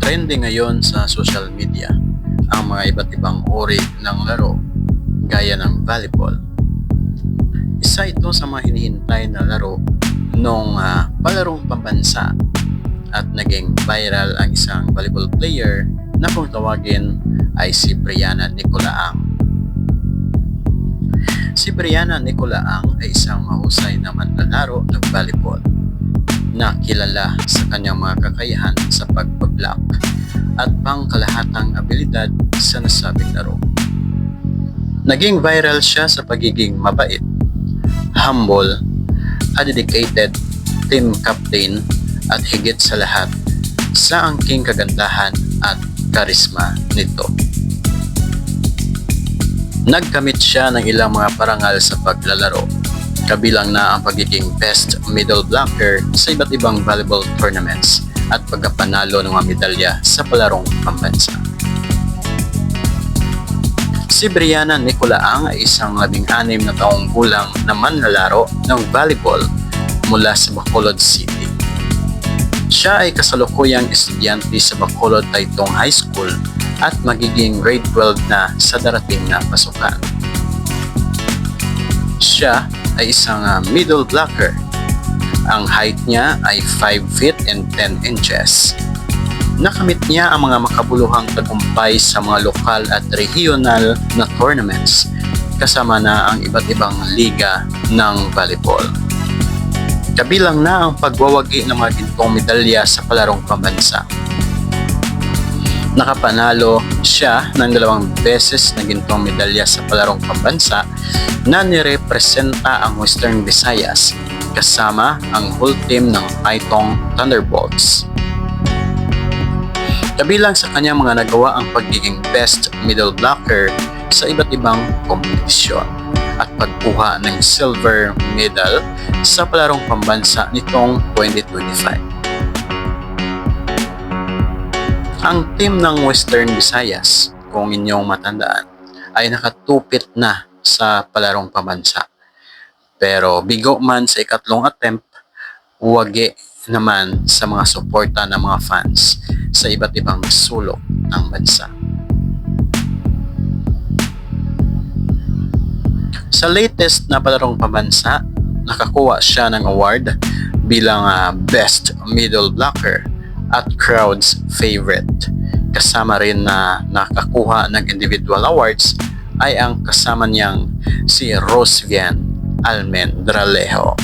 Trending ngayon sa social media ang mga iba't ibang uri ng laro gaya ng volleyball. Isa ito sa mga hinihintay na laro nung palarong pambansa at naging viral ang isang volleyball player na kung tawagin ay si Brianna Nicolaang. Si Brianna Nicolaang ay isang mahusay na manlalaro ng volleyball na kilala sa kanyang mga kakayahan sa pagbablock at pangkalahatang abilidad sa nasabing laro. Naging viral siya sa pagiging mabait, humble, dedicated, team captain at higit sa lahat sa angking kagandahan at karisma nito. Nagkamit siya ng ilang mga parangal sa paglalaro, kabilang na ang pagiging best middle blocker sa iba't ibang volleyball tournaments at pagkapanalo ng mga medalya sa palarong pambansa. Si Brianna Nicolaang ay isang 16 na taong gulang na manlalaro ng volleyball mula sa Bacolod City. Siya ay kasalukuyang estudyante sa Bacolod Taytong High School at magiging grade 12 na sa darating na pasukan. Siya ay isang middle blocker. Ang height niya ay 5 feet and 10 inches. Nakamit niya ang mga makabuluhang tagumpay sa mga lokal at regional na tournaments, kasama na ang iba't ibang liga ng volleyball. Kabilang na ang pagwawagi ng mga gintong medalya sa palarong pambansa. Nakapanalo siya ng 2 beses na gintong medalya sa palarong pambansa na nirepresenta ang Western Visayas kasama ang whole team ng Taytong Thunderbolts. Kabilang sa kanyang mga nagawa ang pagiging best middle blocker sa iba't ibang kompetisyon at pagkuha ng silver medal sa palarong pambansa nitong 2025. Ang team ng Western Visayas, kung inyong matandaan, ay nakatupit na sa palarong pambansa. Pero bigo man sa ikatlong attempt, wagi naman sa mga suporta ng mga fans sa iba't ibang sulok ng bansa. Sa latest na palarong pambansa, nakakuha siya ng award bilang Best Middle Blocker at Crowd's Favorite. Kasama rin na nakakuha ng individual awards ay ang kasama niyang si Rosvian Almendralejo.